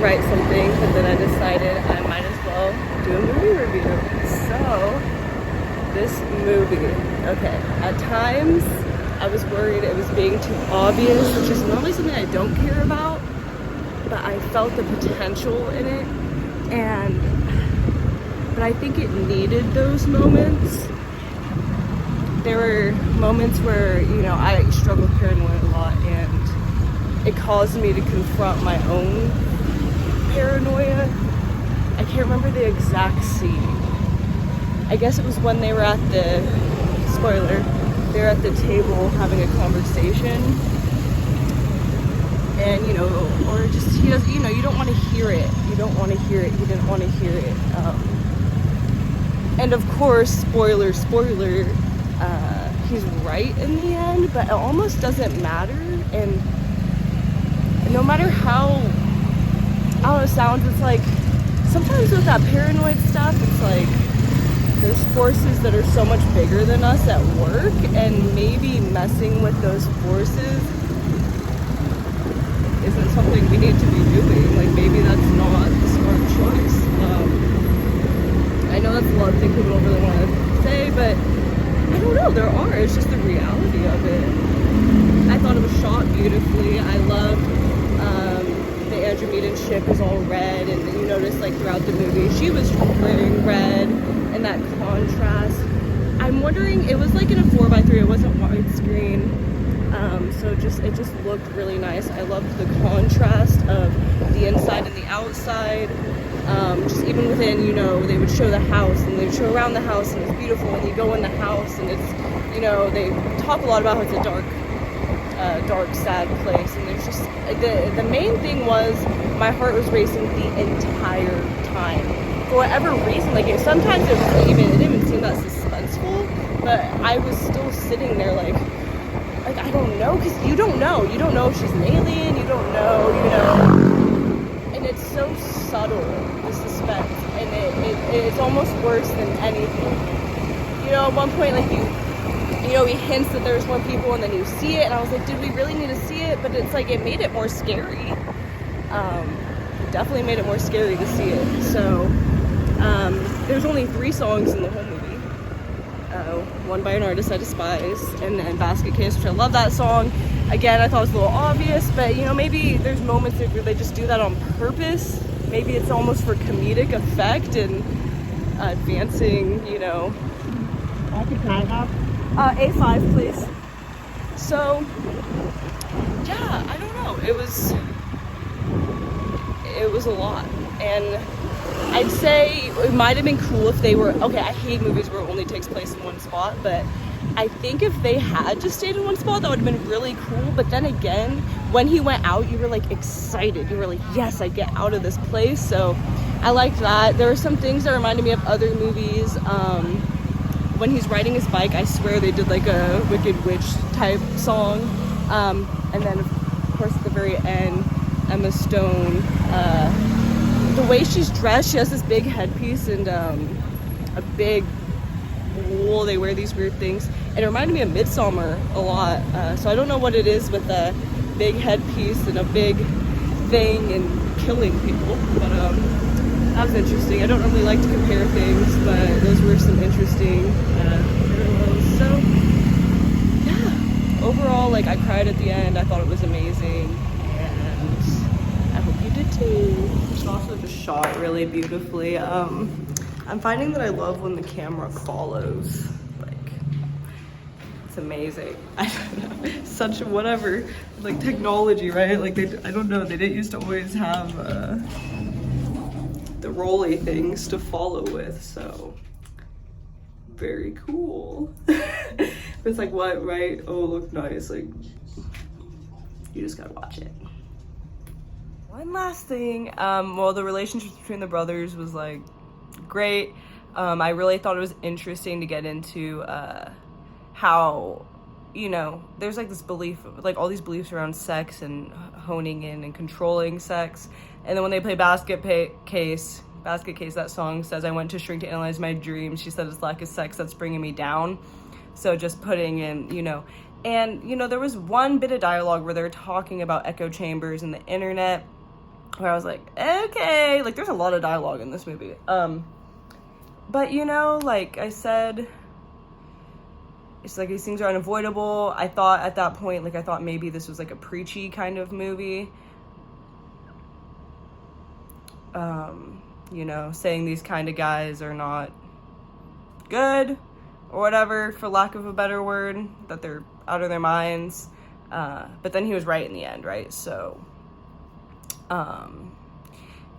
write something, but then I decided I might as well do a movie review. So, this movie, okay, at times I was worried it was being too obvious, which is normally something I don't care about, but I felt the potential in it, but I think it needed those moments. There were moments where, I struggled with paranoia a lot, and it caused me to confront my own paranoia. I can't remember the exact scene. I guess it was when they were at the, spoiler, they're at the table having a conversation, and or just he does, you don't want to hear it. You don't want to hear it. He didn't want to hear it. And of course, spoiler, he's right in the end, but it almost doesn't matter. And no matter how it sounds, it's like sometimes with that paranoid stuff, it's like there's forces that are so much bigger than us at work, and maybe messing with those forces isn't something we need to be doing. Like, maybe that's not a smart choice. I know that's a lot of things people don't really want to say, but I don't know, there are. It's just the reality of it. I thought it was shot beautifully. I loved the Andromedan ship is all red, and then you notice like throughout the movie she was wearing red, and that contrast. I'm wondering, it was like in a 4x3, it wasn't widescreen, so it just looked really nice. I loved the contrast of the inside and the outside. Just even within, they would show the house, and they would show around the house, and it's beautiful, and you go in the house, and it's, they talk a lot about how it's a dark, sad place, and there's just, the main thing was, my heart was racing the entire time. For whatever reason, like, sometimes it didn't even seem that suspenseful, but I was still sitting there like I don't know, because you don't know if she's an alien, you don't know, and it's so subtle, the suspense, and it's almost worse than anything. At one point, like, he hints that there's more people, and then you see it, and I was like, did we really need to see it? But it's like, it made it more scary. It definitely made it more scary to see it. So, there's only 3 songs in the whole movie. One by an artist I despise, and then Basket Case, which I love that song. Again, I thought it was a little obvious, but maybe there's moments where they just do that on purpose. Maybe it's almost for comedic effect and advancing, I can try that. A5, please. So, yeah, I don't know. It was a lot, and I'd say it might have been cool if they were, okay, I hate movies where it only takes place in one spot, but I think if they had just stayed in one spot, that would have been really cool. But then again, when he went out, you were like excited. You were like, yes, I get out of this place. So I liked that. There were some things that reminded me of other movies. When he's riding his bike, I swear they did like a Wicked Witch type song. And then of course at the very end, Emma Stone, the way she's dressed, she has this big headpiece and a big wool. They wear these weird things. It reminded me of Midsommar a lot. So I don't know what it is with a big headpiece and a big thing and killing people. But that was interesting. I don't really like to compare things, but those were some interesting parallels. So yeah, overall, like, I cried at the end. I thought it was amazing, and I hope you did too. It's also just shot really beautifully. I'm finding that I love when the camera follows. Like, it's amazing. I don't know, such whatever, like, technology, right? Like, I don't know, they didn't used to always have the rolly things to follow with, so very cool. It's like, what, right? Oh, look nice. Like, you just gotta watch it. One last thing, well, the relationship between the brothers was like great. I really thought it was interesting to get into how, there's like this belief, like all these beliefs around sex and honing in and controlling sex. And then when they play Basket Case, that song says, I went to shrink to analyze my dreams. She said it's lack of sex that's bringing me down. So just putting in, and, there was one bit of dialogue where they're talking about echo chambers and the internet. where I was like, okay, like there's a lot of dialogue in this movie. But you know, like I said, it's like these things are unavoidable. I thought at that point, like I thought maybe this was like a preachy kind of movie. You know, saying these kind of guys are not good or whatever, for lack of a better word, that they're out of their minds. But then he was right in the end, right? So, and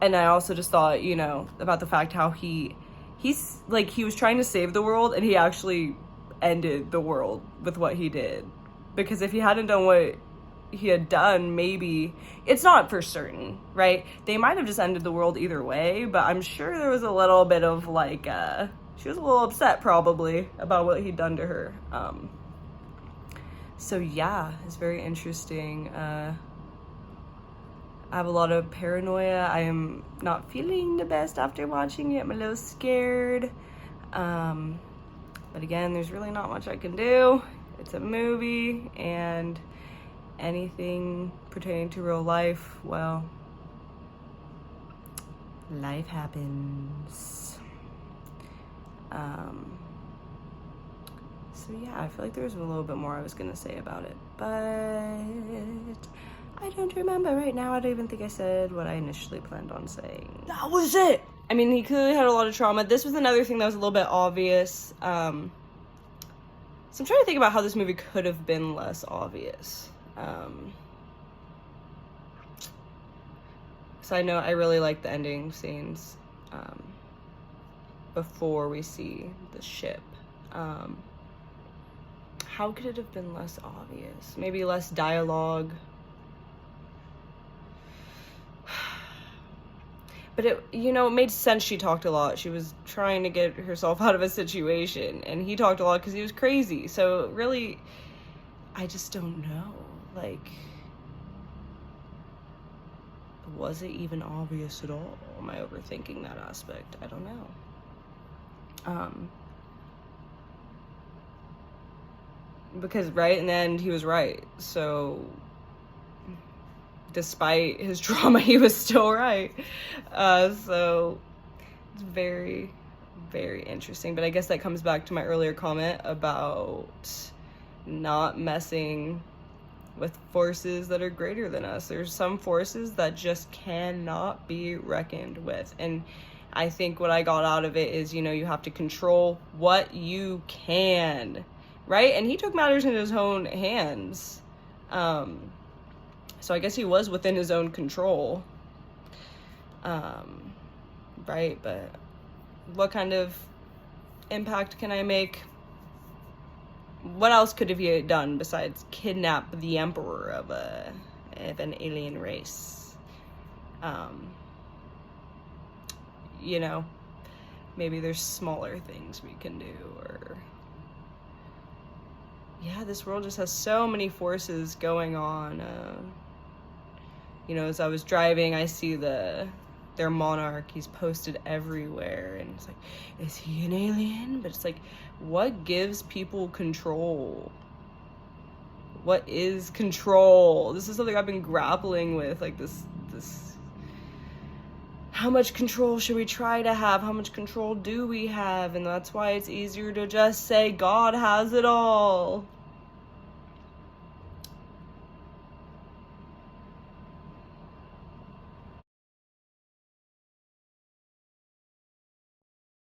I also just thought, you know, about the fact how he's like, he was trying to save the world and he actually ended the world with what he did. Because if he hadn't done what he had done, maybe, it's not for certain, right? They might have just ended the world either way, but I'm sure there was a little bit of like, she was a little upset probably about what he'd done to her. So yeah, it's very interesting. I have a lot of paranoia. I am not feeling the best after watching it. I'm a little scared. But again, there's really not much I can do. It's a movie, and anything pertaining to real life, well, life happens. So yeah, I feel like there was a little bit more I was gonna say about it, but I don't remember right now. I don't even think I said what I initially planned on saying. That was it! I mean, he clearly had a lot of trauma. This was another thing that was a little bit obvious. So I'm trying to think about how this movie could have been less obvious. So I know I really like the ending scenes before we see the ship. How could it have been less obvious? Maybe less dialogue. But it, you know, it made sense. She talked a lot. She was trying to get herself out of a situation, and he talked a lot because he was crazy. So really, I just don't know. Like, was it even obvious at all? Am I overthinking that aspect? I don't know. Because right in the end, he was right. So despite his trauma, he was still right. So it's very, very interesting. But I guess that comes back to my earlier comment about not messing with forces that are greater than us. There's some forces that just cannot be reckoned with. And I think what I got out of it is, you know, you have to control what you can, right? And he took matters in his own hands. So I guess he was within his own control. Right? But what kind of impact can I make? What else could he have done besides kidnap the emperor of an alien race? You know, maybe there's smaller things we can do, or yeah, this world just has so many forces going on. You know, as I was driving, I see their monarch. He's posted everywhere, and it's like, is he an alien? But it's like, what gives people control? What is control? This is something I've been grappling with, like this how much control should we try to have? How much control do we have? And that's why it's easier to just say God has it all.